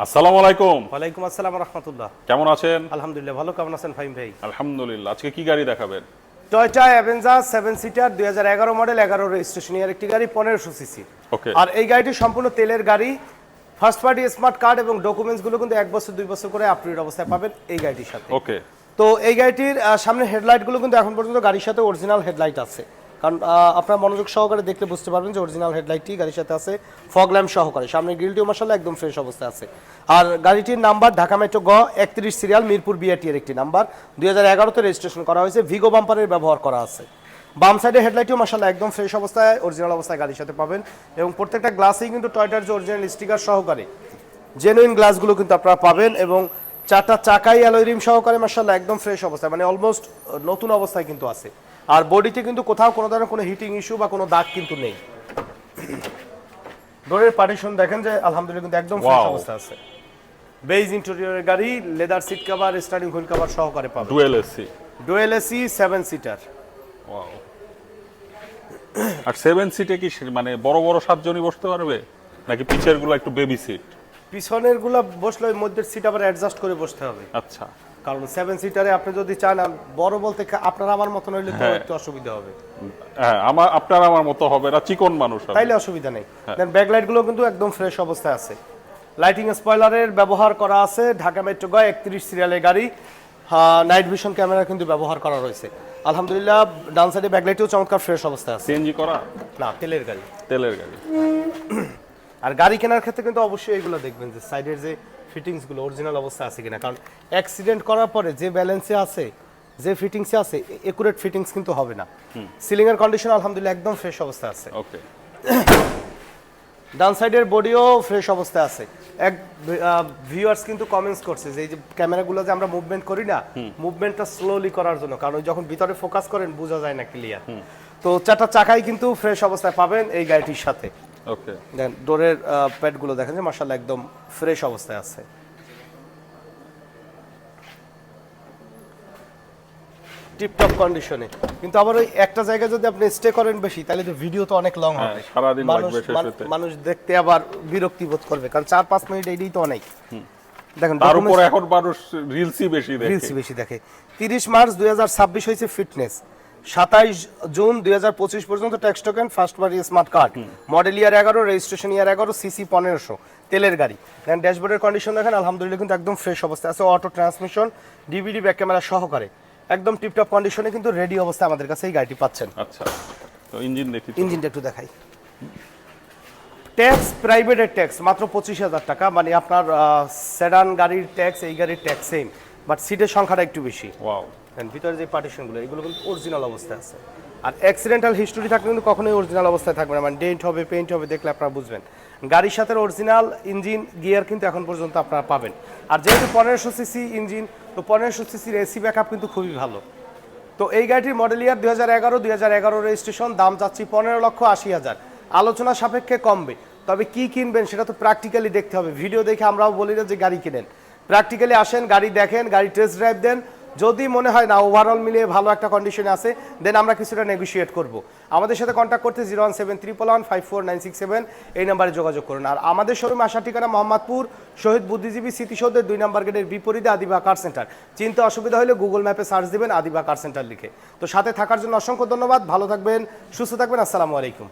আসসালামু আলাইকুম। ওয়ালাইকুম আসসালাম রাহমাতুল্লাহ। কেমন আছেন? আলহামদুলিল্লাহ ভালো, কেমন আছেন ফাহিম ভাই? আলহামদুলিল্লাহ। আজকে কি গাড়ি দেখাবেন? Toyota Avenger 7 seater 2011 model, 11 registration এর একটি গাড়ি, 1500 সিসি। ওকে। আর এই গাড়িটি সম্পূর্ণ তেলের গাড়ি, ফার্স্ট পার্টি স্মার্ট কার্ড এবং ডকুমেন্টস গুলো কিন্তু 1 বছর 2 বছর করে আপডেট অবস্থায় পাবেন এই গাড়িটির সাথে। ওকে। তো এই গাড়িটির সামনে হেডলাইট গুলো কিন্তু এখন পর্যন্ত গাড়ির সাথে অরিজিনাল হেডলাইট আছে, কারণ আপনারা মনোযোগ সহকারে দেখলে বুঝতে পারবেন যে অরিজিনাল হেডলাইটটি গাড়ির সাথে আছে, ফগ ল্যাম্প সহকারে। সামনে গ্রিলটিও মাশাআল্লাহ একদম ফ্রেশ অবস্থায় আছে। আর গাড়িটির নাম্বার ঢাকা মেট্রো গ 31 সিরিয়াল, মিরপুর বিআরটি এর একটি নাম্বার, 2011 তে রেজিস্ট্রেশন করা হয়েছে, ভিগো বাম্পারের ব্যবহার করা আছে। বাম সাইডে হেডলাইটটিও মাশাআল্লাহ একদম ফ্রেশ অবস্থায় অরিজিনাল অবস্থায় গাড়ির সাথে পাবেন, এবং প্রত্যেকটা গ্লাসেই কিন্তু টয়োটার যে অরিজিনাল স্টিকার সহকারে জেনুইন গ্লাসগুলো কিন্তু আপনারা পাবেন, এবং চারটা চাকাই অ্যালয় রিম সহকারে মাশাআল্লাহ একদম ফ্রেশ অবস্থায়, মানে অলমোস্ট নতুন অবস্থায় কিন্তু আছে। আর বডিতে কিন্তু কোথাও কোনো ধরনের কোনো হিটিং ইস্যু বা কোনো দাগ কিন্তু নেই। ডোরের পার্টিশন দেখেন যে আলহামদুলিল্লাহ কিন্তু একদম ফ্রেশ অবস্থায় আছে। বেজ ইন্টেরিয়রের গাড়ি, leather seat cover, steering wheel cover সহকারে পাবেন। Dual AC 7 seater. ওয়াও। আর 7 সিটে কি মানে বড় বড় 7 জনই বসতে পারবে নাকি পিছের গুলো একটু বেবি সিট? পিছনের গুলো বসলে ওই মধ্যের সিট আবার অ্যাডজাস্ট করে বসতে হবে। আচ্ছা। কারণ 7 সিটারে আপনি যদি চান, বড় বলতে আপনার আমার মতন হইলে তো একটু অসুবিধা হবে। হ্যাঁ, আমার মতো হবে না, চিকন মানুষ হবে, তাইলে অসুবিধা নেই। দেন ব্যাকলাইট গুলো কিন্তু একদম ফ্রেশ অবস্থায় আছে। লাইটিং স্পয়লারের ব্যবহার করা আছে, ঢাকা মেট্রো গ 31 সিরিয়ালের গাড়ি। নাইট ভিশন ক্যামেরা কিন্তু ব্যবহার করা রয়েছে। আলহামদুলিল্লাহ ডান সাইডে ব্যাকলাইটও চমৎকার ফ্রেশ অবস্থায় আছে। সিএনজি করা? না, তেলের গাড়ি। তেলের গাড়ি। আর গাড়ি কেনার ক্ষেত্রে কিন্তু অবশ্যই এগুলো দেখবেন যে সাইডের যে ফিটিংস গুলো অরিজিনাল অবস্থায় আছে কিনা, কারণ অ্যাক্সিডেন্ট করার পরে যে ব্যালেন্সে আছে, যে ফিটিংসে আছে, একুরেট ফিটিংস কিন্তু হবে না। সিলিং এর কন্ডিশন আলহামদুলিল্লাহ একদম ফ্রেশ অবস্থায় আছে। ওকে। ডান সাইডের বডিও ফ্রেশ অবস্থায় আছে। এক ভিউয়ার্স কিন্তু কমেন্টস করছে যে এই যে ক্যামেরাগুলো যে আমরা মুভমেন্ট করি না, মুভমেন্টটা স্লোলি করার জন্য, কারণ যখন ভিতরে ফোকাস করেন বোঝা যায় না ক্লিয়ার। তো চারটা চাকাই কিন্তু ফ্রেশ অবস্থায় পাবেন এই গাড়িটির সাথে। ওকে। দেন ডোরের প্যাডগুলো দেখেন যে মাশাআল্লাহ একদম ফ্রেশ অবস্থায় আছে। টিপটপ কন্ডিশনে। কিন্তু আবার ওই একটা জায়গায় যদি আপনি স্টে করেন বেশি, তাহলে তো ভিডিও তো অনেক লং হবে, সারা দিন লাগবে শেষ হতে। মানুষ দেখতে আবার বিরক্তি বোধ করবে, কারণ 4-5 মিনিট এইটাই তো অনেক। দেখেন তার উপর এখন মানুষ রিলসই বেশি দেখে। 30 মার্চ 2026 হইছে ফিটনেস, 27 জুন 2025 পর্যন্ত tax token, first party smart card, model ইয়ার 11, রেজিস্ট্রেশন ইয়ার 11, সিসি 1500, তেলের গাড়ি। দেন ড্যাশবোর্ডের কন্ডিশন দেখেন আলহামদুলিল্লাহ কিন্তু একদম ফ্রেশ অবস্থায় আছে, auto transmission, DVD back camera সহকারে একদম টিপটপ কন্ডিশনে কিন্তু রেডি অবস্থায় আমাদের কাছে এই গাড়িটি পাচ্ছেন। আচ্ছা। তো ইঞ্জিন দেখি, ইঞ্জিনটা একটু দেখাই। ট্যাক্স, প্রাইভেটের ট্যাক্স মাত্র 25,000 টাকা, মানে আপনার সেডান গাড়ির ট্যাক্স, এই গাড়ির ট্যাক্স সেম, বাট সিটের সংখ্যাটা একটু বেশি। ওয়াও। ভিতরে যে পার্টিশনগুলো এগুলো কিন্তু অরিজিনাল অবস্থায় আছে। আর অ্যাক্সিডেন্টাল হিস্টোরি থাকলে কিন্তু কখনোই অরিজিনাল অবস্থায় থাকবে না, মানে ডেন্ট হবে, পেইন্ট হবে, দেখলে আপনারা বুঝবেন। গাড়ির সাথে অরিজিনাল ইঞ্জিন গিয়ার কিন্তু এখন পর্যন্ত আপনারা পাবেন। আর যেহেতু 1500 সিসি ইঞ্জিন, তো 1500 সিসির এসি ব্যাকআপ কিন্তু খুবই ভালো। তো এই গাড়িটির মডেল ইয়ার 2011 রেজিস্ট্রেশন, দাম চাচ্ছি 15,80,000, আলোচনা সাপেক্ষে কমবে। তবে কি কিনবেন সেটা তো প্র্যাকটিক্যালি দেখতে হবে। ভিডিও দেখে আমরাও বলি না যে গাড়ি কিনেন, প্র্যাকটিক্যালি আসেন, গাড়ি দেখেন, গাড়ি টেস্ট ড্রাইভ দেন। যদি মনে হয় না ওভারঅল মিলিয়ে ভালো একটা কন্ডিশনে আছে, দেন আমরা কিছুটা নেগোশিয়েট করব। আমাদের সাথে কন্ট্যাক্ট করতে 01731154967 এই নাম্বারে যোগাযোগ করুন। আর আমাদের শোরুমে আসার ঠিকানা মোহাম্মদপুর শহীদ বুদ্ধিজীবী স্মৃতিসৌধের 2 নম্বর গেটের বিপরীতে আদিবা কার সেন্টার। চিনতে অসুবিধা হলে গুগল ম্যাপে সার্চ দিবেন আদিবা কার সেন্টার লিখে। তো সাথে থাকার জন্য অসংখ্য ধন্যবাদ, ভালো থাকবেন, সুস্থ থাকবেন, আসসালামু আলাইকুম।